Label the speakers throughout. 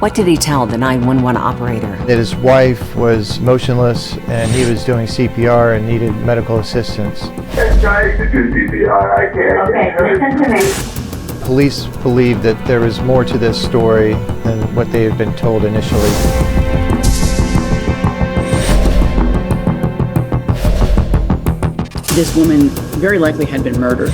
Speaker 1: What did he tell the 911 operator?
Speaker 2: That his wife was motionless and he was doing CPR and needed medical assistance.
Speaker 3: I'm trying to do CPR. I can't.
Speaker 4: Okay, listen to me.
Speaker 2: Police believe that there was more to this story than what they had been told initially.
Speaker 5: This woman very likely had been murdered.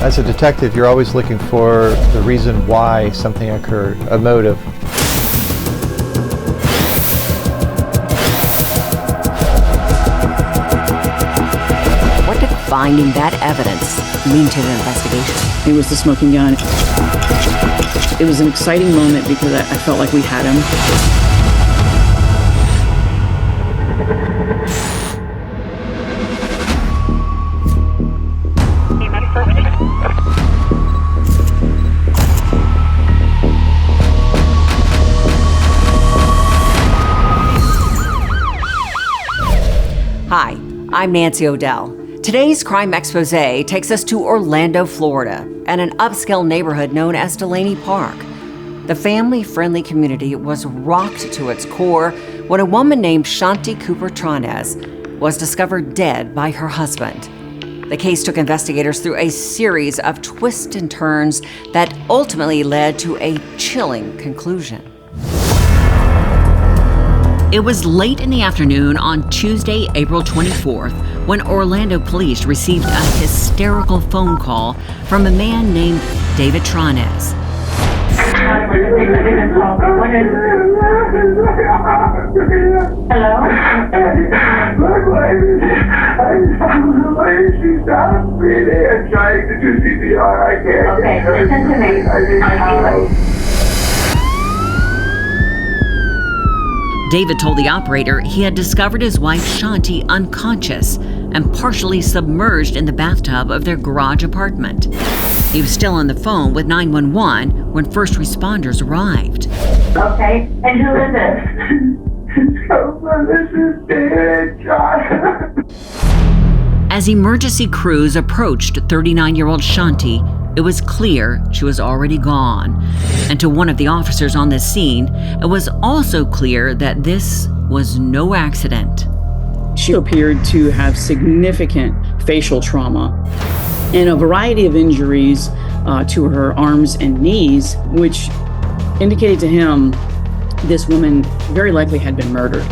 Speaker 2: As a detective, you're always looking for the reason why something occurred, a motive.
Speaker 1: What did finding that evidence mean to the investigation?
Speaker 5: It was the smoking gun. It was an exciting moment because I felt like we had him.
Speaker 1: Hi, I'm Nancy O'Dell. Today's Crime Expose takes us to Orlando, Florida, and an upscale neighborhood known as Delaney Park. The family-friendly community was rocked to its core when a woman named Shanti Cooper-Tronnes was discovered dead by her husband. The case took investigators through a series of twists and turns that ultimately led to a chilling conclusion. It was late in the afternoon on Tuesday, April 24th, when Orlando police received a hysterical phone call from a man named David Tronnes.
Speaker 4: Hello?
Speaker 3: She stopped breathing and trying to do CPR. I can't.
Speaker 4: Okay, listen to me.
Speaker 1: David told the operator he had discovered his wife Shanti unconscious and partially submerged in the bathtub of their garage apartment. He was still on the phone with 911 when first responders arrived.
Speaker 4: Okay, and who is it?
Speaker 3: This is dead, John.
Speaker 1: As emergency crews approached 39-year-old Shanti, it was clear she was already gone. And to one of the officers on the scene, it was also clear that this was no accident.
Speaker 5: She appeared to have significant facial trauma and a variety of injuries to her arms and knees, which indicated to him this woman very likely had been murdered.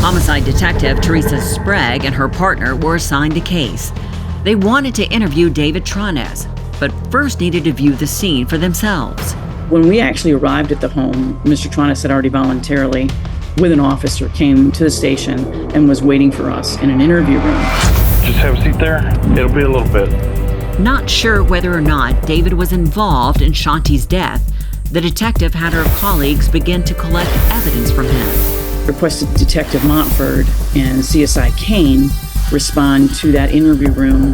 Speaker 1: Homicide detective Teresa Sprague and her partner were assigned the case. They wanted to interview David Tronnes, but first needed to view the scene for themselves.
Speaker 5: When we actually arrived at the home, Mr. Tronnes had already voluntarily, with an officer, came to the station and was waiting for us in an interview room.
Speaker 6: Just have a seat there. It'll be a little bit.
Speaker 1: Not sure whether or not David was involved in Shanti's death, the detective had her colleagues begin to collect evidence from him.
Speaker 5: Requested Detective Montford and CSI Kane respond to that interview room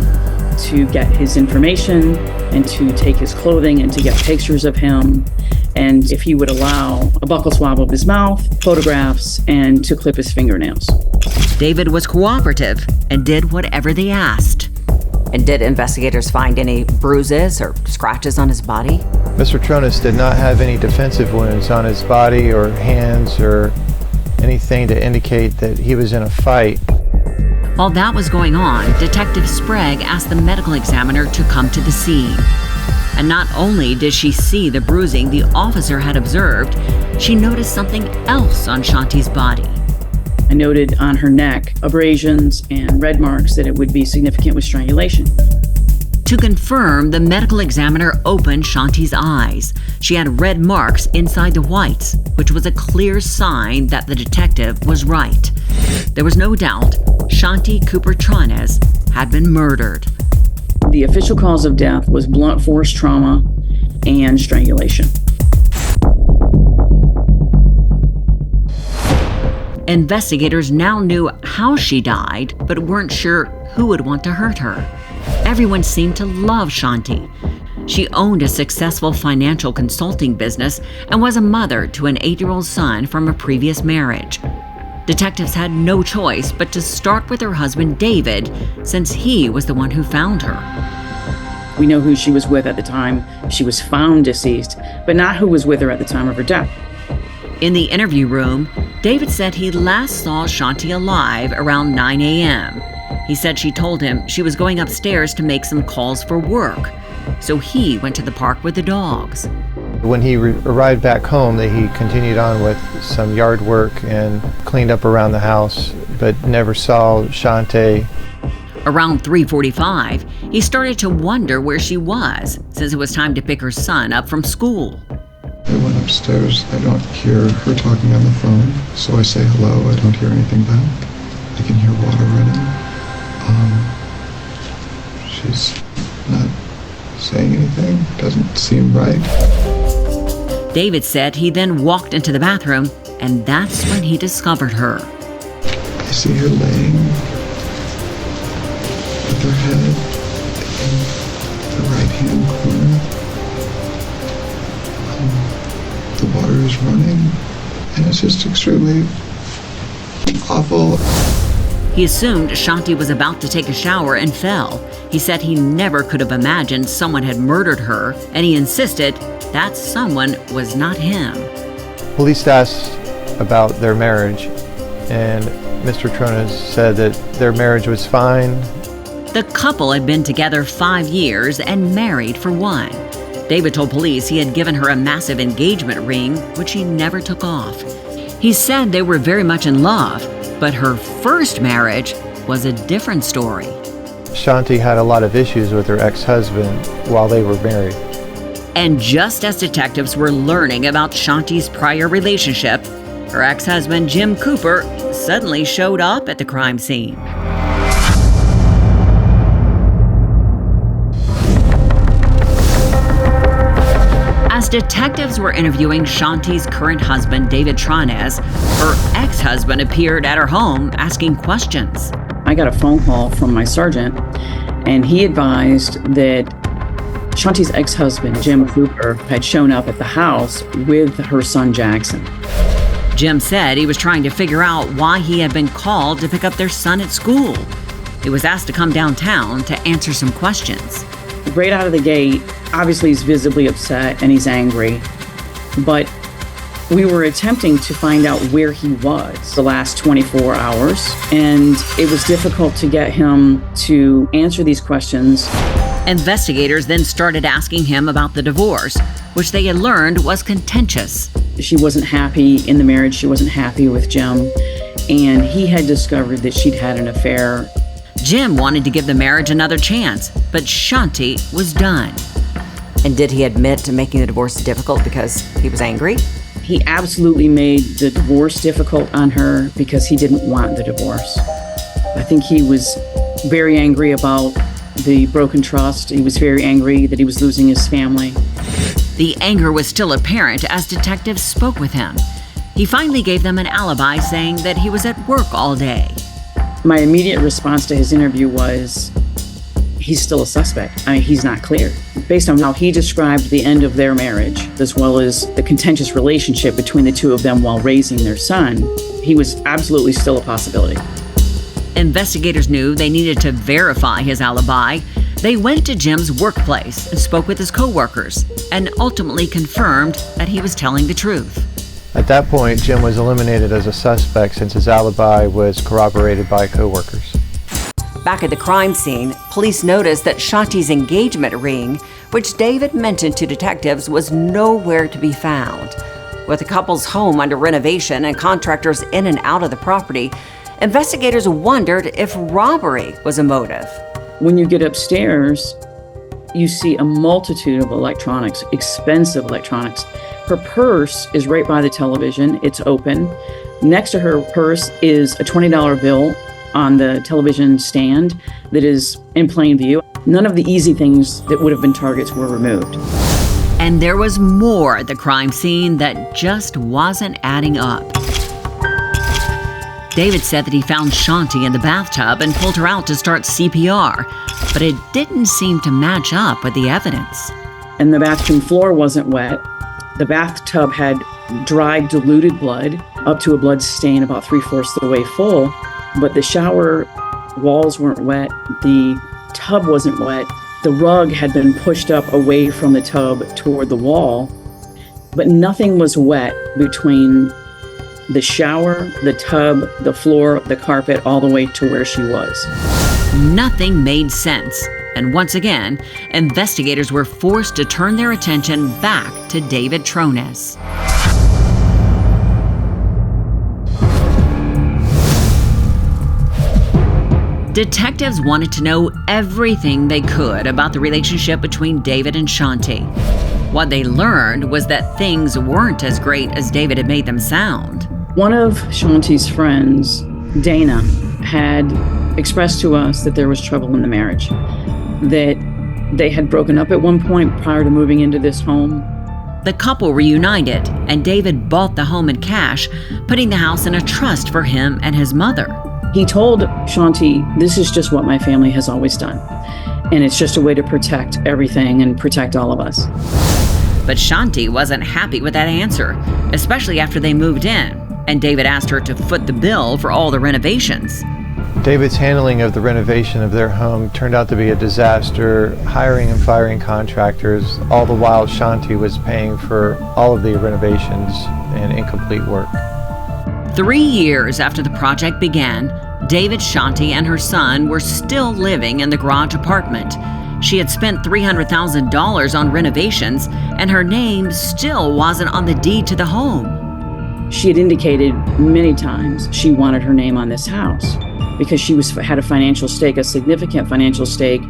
Speaker 5: to get his information and to take his clothing and to get pictures of him, and if he would allow a buccal swab of his mouth, photographs, and to clip his fingernails.
Speaker 1: David was cooperative and did whatever they asked. And did investigators find any bruises or scratches on his body?
Speaker 2: Mr. Tronnes did not have any defensive wounds on his body or hands or anything to indicate that he was in a fight.
Speaker 1: While that was going on, Detective Sprague asked the medical examiner to come to the scene. And not only did she see the bruising the officer had observed, she noticed something else on Shanti's body.
Speaker 5: I noted on her neck abrasions and red marks that it would be significant with strangulation.
Speaker 1: To confirm, the medical examiner opened Shanti's eyes. She had red marks inside the whites, which was a clear sign that the detective was right. There was no doubt Shanti Cooper-Tronnes had been murdered.
Speaker 5: The official cause of death was blunt force trauma and strangulation.
Speaker 1: Investigators now knew how she died, but weren't sure who would want to hurt her. Everyone seemed to love Shanti. She owned a successful financial consulting business and was a mother to an 8-year-old son from a previous marriage. Detectives had no choice but to start with her husband, David, since he was the one who found her.
Speaker 5: We know who she was with at the time she was found deceased, but not who was with her at the time of her death.
Speaker 1: In the interview room, David said he last saw Shanti alive around 9 a.m. He said she told him she was going upstairs to make some calls for work, so he went to the park with the dogs.
Speaker 2: When he arrived back home, he continued on with some yard work and cleaned up around the house, but never saw Shanti.
Speaker 1: Around 3:45, he started to wonder where she was, since it was time to pick her son up from school.
Speaker 7: I went upstairs. I don't hear her talking on the phone, so I say hello. I don't hear anything back. I can hear water running. She's not saying anything. Doesn't seem right.
Speaker 1: David said he then walked into the bathroom, and that's when he discovered her.
Speaker 7: I see her laying with her head in the right-hand corner. The water is running, and it's just extremely awful.
Speaker 1: He assumed Shanti was about to take a shower and fell. He said he never could have imagined someone had murdered her, and he insisted that someone was not him.
Speaker 2: Police asked about their marriage, and Mr. Tronnes said that their marriage was fine.
Speaker 1: The couple had been together 5 years and married for 1. David told police he had given her a massive engagement ring, which he never took off. He said they were very much in love, but her first marriage was a different story.
Speaker 2: Shanti had a lot of issues with her ex-husband while they were married.
Speaker 1: And just as detectives were learning about Shanti's prior relationship, her ex-husband, Jim Cooper, suddenly showed up at the crime scene. As detectives were interviewing Shanti's current husband, David Tronnes, her ex-husband appeared at her home asking questions.
Speaker 5: I got a phone call from my sergeant, and he advised that Shanti's ex-husband, Jim Cooper, had shown up at the house with her son, Jackson.
Speaker 1: Jim said he was trying to figure out why he had been called to pick up their son at school. He was asked to come downtown to answer some questions.
Speaker 5: Right out of the gate, obviously he's visibly upset and he's angry, but we were attempting to find out where he was the last 24 hours, and it was difficult to get him to answer these questions.
Speaker 1: Investigators then started asking him about the divorce, which they had learned was contentious.
Speaker 5: She wasn't happy in the marriage, she wasn't happy with Jim, and he had discovered that she'd had an affair.
Speaker 1: Jim wanted to give the marriage another chance, but Shanti was done.
Speaker 8: And did he admit to making the divorce difficult because he was angry?
Speaker 5: He absolutely made the divorce difficult on her because he didn't want the divorce. I think he was very angry about the broken trust. He was very angry that he was losing his family.
Speaker 1: The anger was still apparent as detectives spoke with him. He finally gave them an alibi, saying that he was at work all day.
Speaker 5: My immediate response to his interview was, he's still a suspect. I mean, he's not clear. Based on how he described the end of their marriage, as well as the contentious relationship between the two of them while raising their son, he was absolutely still a possibility.
Speaker 1: Investigators knew they needed to verify his alibi. They went to Jim's workplace and spoke with his co-workers and ultimately confirmed that he was telling the truth.
Speaker 2: At that point, Jim was eliminated as a suspect since his alibi was corroborated by co-workers.
Speaker 8: Back at the crime scene, police noticed that Shanti's engagement ring, which David mentioned to detectives, was nowhere to be found. With the couple's home under renovation and contractors in and out of the property, investigators wondered if robbery was a motive.
Speaker 5: When you get upstairs, you see a multitude of electronics, expensive electronics. Her purse is right by the television. It's open. Next to her purse is a $20 bill on the television stand that is in plain view. None of the easy things that would have been targets were removed.
Speaker 1: And there was more at the crime scene that just wasn't adding up. David said that he found Shanti in the bathtub and pulled her out to start CPR, but it didn't seem to match up with the evidence.
Speaker 5: And the bathroom floor wasn't wet. The bathtub had dried, diluted blood up to a blood stain about 3/4 of the way full, but the shower walls weren't wet, the tub wasn't wet, The rug had been pushed up away from the tub toward the wall, but nothing was wet between the shower, the tub, the floor, the carpet, all the way to where she was.
Speaker 8: Nothing made sense. And once again, investigators were forced to turn their attention back to David Tronnes. Detectives wanted to know everything they could about the relationship between David and Shanti. What they learned was that things weren't as great as David had made them sound.
Speaker 5: One of Shanti's friends, Dana, had expressed to us that there was trouble in the marriage, that they had broken up at one point prior to moving into this home.
Speaker 8: The couple reunited, and David bought the home in cash, putting the house in a trust for him and his mother.
Speaker 5: He told Shanti, "This is just what my family has always done, and it's just a way to protect everything and protect all of us."
Speaker 8: But Shanti wasn't happy with that answer, especially after they moved in, and David asked her to foot the bill for all the renovations.
Speaker 2: David's handling of the renovation of their home turned out to be a disaster, hiring and firing contractors, all the while Shanti was paying for all of the renovations and incomplete work.
Speaker 8: 3 years after the project began, David, Shanti, and her son were still living in the garage apartment. She had spent $300,000 on renovations, and her name still wasn't on the deed to the home.
Speaker 5: She had indicated many times she wanted her name on this house because she had a financial stake, a significant financial stake.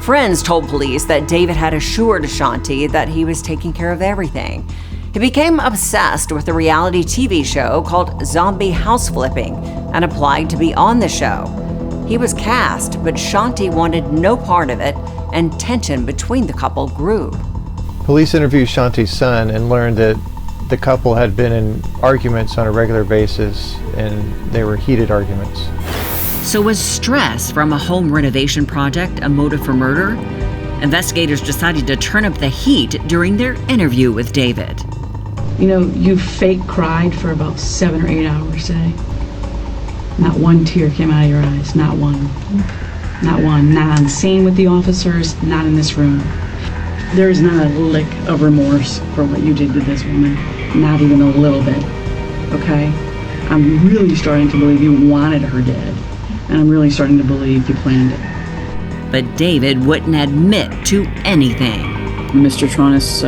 Speaker 1: Friends told police that David had assured Shanti that he was taking care of everything. He became obsessed with a reality TV show called Zombie House Flipping and applied to be on the show. He was cast, but Shanti wanted no part of it, and tension between the couple grew.
Speaker 2: Police interviewed Shanti's son and learned that the couple had been in arguments on a regular basis, and they were heated arguments.
Speaker 8: So was stress from a home renovation project a motive for murder? Investigators decided to turn up the heat during their interview with David.
Speaker 9: You know, you fake cried for about 7 or 8 hours today. Not one tear came out of your eyes, not one. Not one, not on the scene with the officers, not in this room. There is not a lick of remorse for what you did to this woman, not even a little bit, okay? I'm really starting to believe you wanted her dead, and I'm really starting to believe you planned it.
Speaker 8: But David wouldn't admit to anything.
Speaker 5: Mr. Tronnes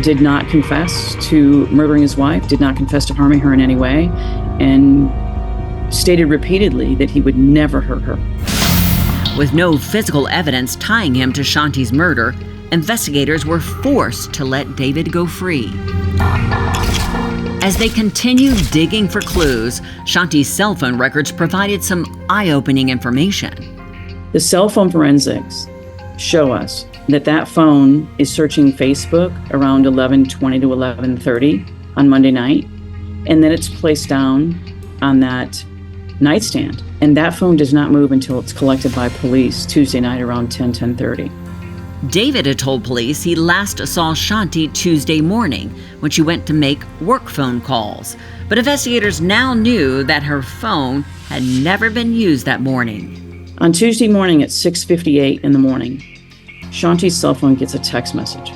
Speaker 5: did not confess to murdering his wife, did not confess to harming her in any way, and stated repeatedly that he would never hurt her.
Speaker 8: With no physical evidence tying him to Shanti's murder, investigators were forced to let David go free. As they continued digging for clues, Shanti's cell phone records provided some eye-opening information.
Speaker 5: The cell phone forensics show us that phone is searching Facebook around 11:20 to 11:30 on Monday night, and then it's placed down on that nightstand. And that phone does not move until it's collected by police Tuesday night around 10:30.
Speaker 8: David had told police he last saw Shanti Tuesday morning when she went to make work phone calls. But investigators now knew that her phone had never been used that morning.
Speaker 5: On Tuesday morning at 6:58 in the morning, Shanti's cell phone gets a text message.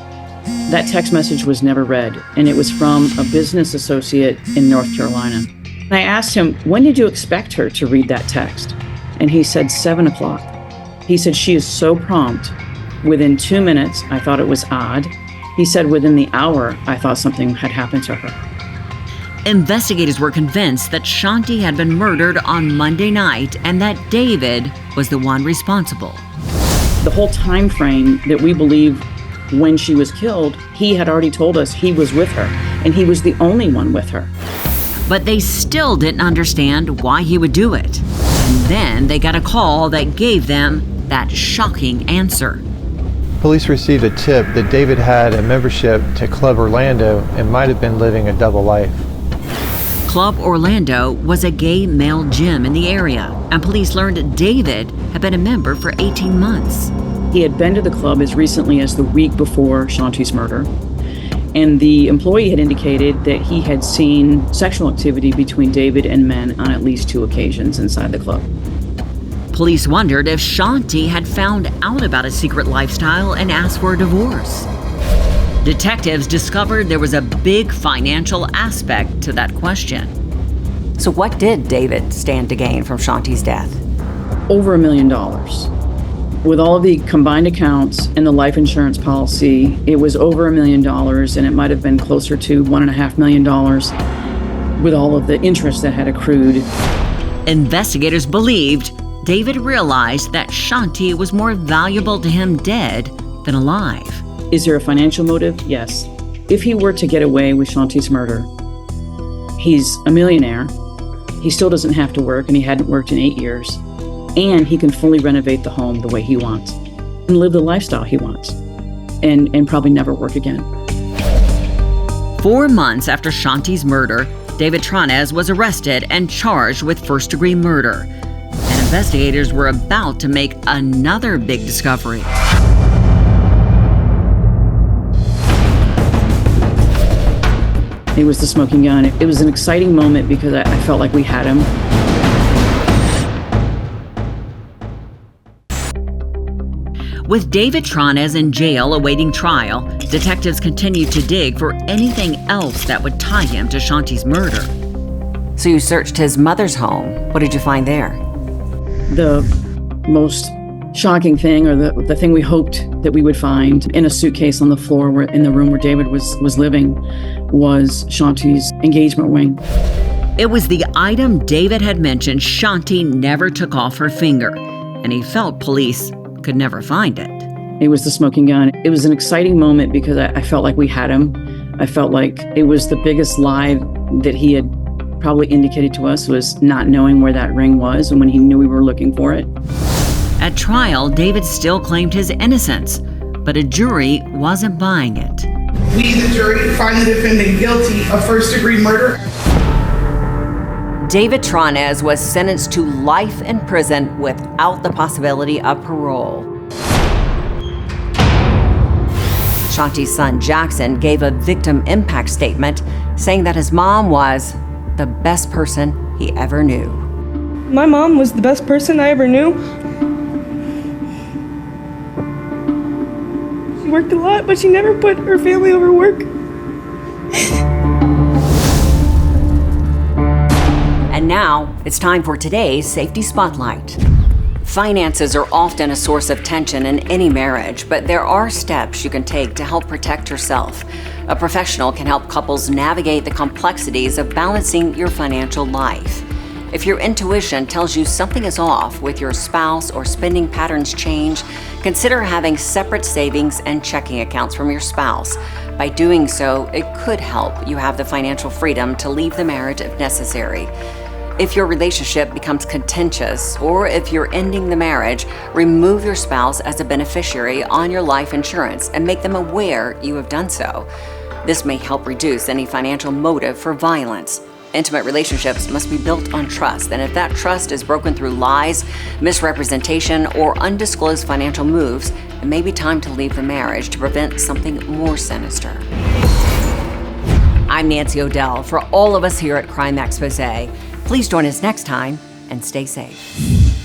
Speaker 5: That text message was never read, and it was from a business associate in North Carolina. I asked him, when did you expect her to read that text? And he said 7 o'clock. He said, she is so prompt. Within 2 minutes, I thought it was odd. He said within the hour, I thought something had happened to her.
Speaker 8: Investigators were convinced that Shanti had been murdered on Monday night and that David was the one responsible.
Speaker 5: The whole time frame that we believe when she was killed, he had already told us he was with her, and he was the only one with her.
Speaker 8: But they still didn't understand why he would do it. And then they got a call that gave them that shocking answer.
Speaker 2: Police received a tip that David had a membership to Club Orlando and might have been living a double life.
Speaker 8: Club Orlando was a gay male gym in the area, and police learned David had been a member for 18 months.
Speaker 5: He had been to the club as recently as the week before Shanti's murder, and the employee had indicated that he had seen sexual activity between David and men on at least 2 occasions inside the club.
Speaker 1: Police wondered if Shanti had found out about his secret lifestyle and asked for a divorce. Detectives discovered there was a big financial aspect to that question.
Speaker 8: So what did David stand to gain from Shanti's death?
Speaker 5: Over $1 million. With all of the combined accounts and the life insurance policy, it was over $1 million, and it might have been closer to $1.5 million with all of the interest that had accrued.
Speaker 1: Investigators believed David realized that Shanti was more valuable to him dead than alive.
Speaker 5: Is there a financial motive? Yes. If he were to get away with Shanti's murder, he's a millionaire. He still doesn't have to work, and he hadn't worked in 8 years. And he can fully renovate the home the way he wants and live the lifestyle he wants and probably never work again.
Speaker 1: 4 months after Shanti's murder, David Cooper-Tronnes was arrested and charged with first-degree murder. And investigators were about to make another big discovery.
Speaker 5: It was the smoking gun. It was an exciting moment because I felt like we had him.
Speaker 1: With David Cooper-Tronnes in jail awaiting trial, detectives continued to dig for anything else that would tie him to Shanti's murder.
Speaker 8: So you searched his mother's home. What did you find there?
Speaker 5: The most shocking thing, or the thing we hoped that we would find in a suitcase on the floor in the room where David was living, was Shanti's engagement ring.
Speaker 1: It was the item David had mentioned Shanti never took off her finger, and he felt police could never find it.
Speaker 5: It was the smoking gun. It was an exciting moment because I felt like we had him. I felt like it was the biggest lie that he had probably indicated to us, was not knowing where that ring was and when he knew we were looking for it.
Speaker 1: At trial, David still claimed his innocence, but a jury wasn't buying it.
Speaker 10: We, the jury, find the defendant guilty of first-degree murder.
Speaker 8: David Cooper-Tronnes was sentenced to life in prison without the possibility of parole. Shanti's son Jackson gave a victim impact statement saying that his mom was the best person he ever knew.
Speaker 11: My mom was the best person I ever knew. She worked a lot, but she never put her family over work.
Speaker 8: And now, it's time for today's Safety Spotlight. Finances are often a source of tension in any marriage, but there are steps you can take to help protect yourself. A professional can help couples navigate the complexities of balancing your financial life. If your intuition tells you something is off with your spouse or spending patterns change, consider having separate savings and checking accounts from your spouse. By doing so, it could help you have the financial freedom to leave the marriage if necessary. If your relationship becomes contentious, or if you're ending the marriage, remove your spouse as a beneficiary on your life insurance and make them aware you have done so. This may help reduce any financial motive for violence. Intimate relationships must be built on trust, and if that trust is broken through lies, misrepresentation, or undisclosed financial moves, it may be time to leave the marriage to prevent something more sinister. I'm Nancy O'Dell. For all of us here at Crime Expose, please join us next time and stay safe.